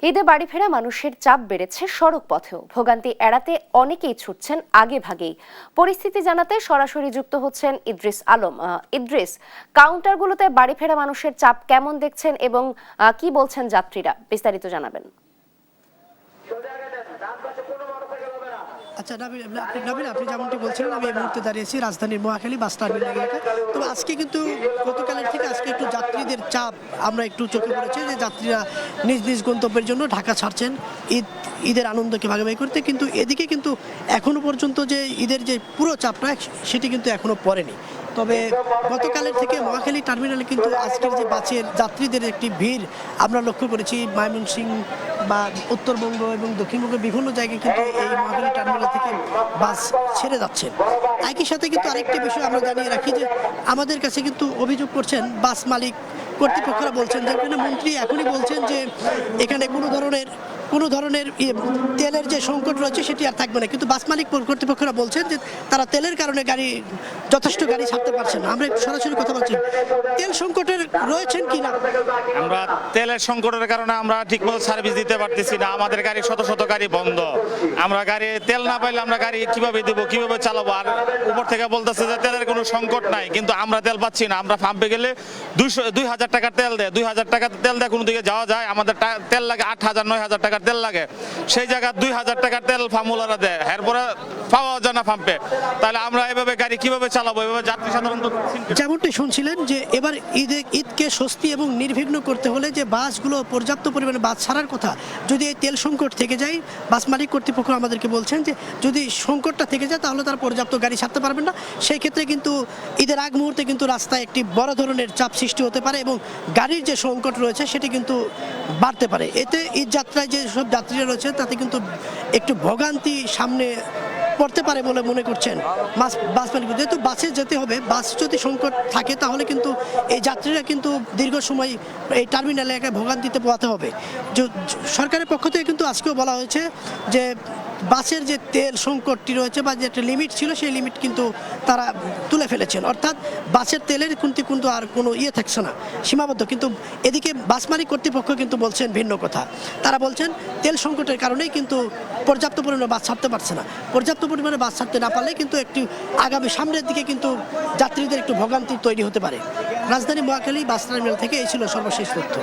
ঈদে বাড়ি ফেরা মানুষের চাপ বেড়েছে সড়ক পথেও। ভোগান্তি এড়াতে অনেকেই ছুটছেন আগে ভাগেই। পরিস্থিতি জানাতে সরাসরি যুক্ত হচ্ছেন ইদ্রিস আলম। ইদ্রিস, কাউন্টারগুলোতে বাড়ি ফেরা মানুষের চাপ কেমন দেখছেন এবং কি বলছেন যাত্রীরা, বিস্তারিত জানাবেন। আচ্ছা নাবিল, আপনি যেমনটি বলছিলেন, আমি এই মুহূর্তে দাঁড়িয়েছি রাজধানীর মহাখালী বাস টার্মিনাল এলাকায়। তো আজকে কিন্তু গতকালের থেকে আজকে একটু যাত্রীদের চাপ আমরা একটু চোখে পড়েছে, যে যাত্রীরা নিজ নিজ গন্তব্যের জন্য ঢাকা ছাড়ছেন ঈদের আনন্দকে ভাগাভাগি করতে। কিন্তু এদিকে কিন্তু এখনো পর্যন্ত যে ঈদের যে পুরো চাপটা সেটি কিন্তু এখনো পড়েনি। তবে গতকালের থেকে মহাখালী টার্মিনালে কিন্তু আজকের যে বাসের যাত্রীদের একটি ভিড় আমরা লক্ষ্য করেছি। ময়মনসিংহ বা উত্তরবঙ্গ এবং দক্ষিণবঙ্গের বিভিন্ন জায়গায় কিন্তু এই মহাখালী টার্মিনাল থেকে বাস ছেড়ে যাচ্ছে। একই সাথে কিন্তু আরেকটি বিষয় আমরা জানিয়ে রাখি, যে আমাদের কাছে কিন্তু অভিযোগ করছেন বাস মালিক কর্তৃপক্ষরা, বলছেন যে এখানে মন্ত্রী এখনই বলছেন যে এখানে কোনো ধরনের তেলের যে সংকট রয়েছে সেটি আর থাকবে না, কিন্তু বাস মালিক কর্তৃপক্ষরা বলছেন যে তারা তেলের কারণে যথেষ্ট গাড়ি ছাড়তে পারছেন না। আমরা সরাসরি কথা বলছি, তেল সংকটের রয়েছেন কিনা? আমরা তেলের সংকটের কারণে আমরা ঠিকমতো সার্ভিস দিতে পারতেছি না। আমাদের গাড়ি শত শত গাড়ি বন্ধ। আমরা গাড়ি তেল না পাইলে আমরা গাড়ি কিভাবে দিব, কিভাবে চালাবো? আর উপর থেকে বলতেছে যে তেলের কোনো সংকট নাই, কিন্তু আমরা তেল পাচ্ছি না। আমরা পাম্পে গেলে 2,000 টাকার তেল দেয়, 2,000 টাকার তেল দেয় কোনো দিকে যাওয়া যায়। আমাদের তেল লাগে 8,000 9,000 টাকার তেল লাগে। সেই জায়গায় 2,000 টাকার তেল ফার্মুলারা দেয়, এরপরে পাওয়া যায় না পাম্পে। তাহলে আমরা এভাবে গাড়ি কিভাবে চালাবো? এভাবে যাত্রী সাধারণত যেমনটি শুনছিলেন যে এবার ঈদকে স্বস্তি এবং নির্বিঘ্ন করতে হলে যে বাসগুলো পর্যাপ্ত পরিমাণে বাস ছাড়ার কথা, যদি এই তেল সংকট থেকে যায়, বাস মালিক কর্তৃপক্ষ আমাদেরকে বলছেন যে যদি সংকটটা থেকে যায় তাহলে তারা পর্যাপ্ত গাড়ি ছাড়তে পারবেন না। সেই ক্ষেত্রে কিন্তু ঈদের আগ মুহূর্তে কিন্তু রাস্তায় একটি বড় ধরনের চাপ সৃষ্টি হতে পারে এবং গাড়ির যে সংকট রয়েছে সেটি কিন্তু বাড়তে পারে। এতে ঈদ যাত্রায় যে সব যাত্রীরা রয়েছে তাতে কিন্তু একটু ভোগান্তি সামনে পড়তে পারে বলে মনে করছেন বাস মালিক। যেহেতু বাসে যেতে হবে, বাস যদি সংকট থাকে তাহলে কিন্তু এই যাত্রীরা কিন্তু দীর্ঘ সময় এই টার্মিনাল এলাকায় ভোগান্তিতে পোহাতে হবে। সরকারের পক্ষ থেকে কিন্তু আজকেও বলা হয়েছে যে বাসের যে তেল সংকটটি রয়েছে বা যে একটা লিমিট ছিল সেই লিমিট কিন্তু তারা তুলে ফেলেছেন, অর্থাৎ বাসের তেলের কিন্তু আর কোনো থাকছে না, সীমাবদ্ধ। কিন্তু এদিকে বাস মালিক কর্তৃপক্ষ কিন্তু বলছেন ভিন্ন কথা। তারা বলছেন তেল সংকটের কারণেই কিন্তু পর্যাপ্ত পরিমাণে বাস ছাড়তে পারছে না। পর্যাপ্ত পরিমাণে বাস ছাড়তে না পারলে কিন্তু একটু আগামী সামনের দিকে কিন্তু যাত্রীদের একটু ভোগান্তি তৈরি হতে পারে। রাজধানী মহাখালী বাস টার্মিনাল থেকে এই ছিল সর্বশেষ তথ্য।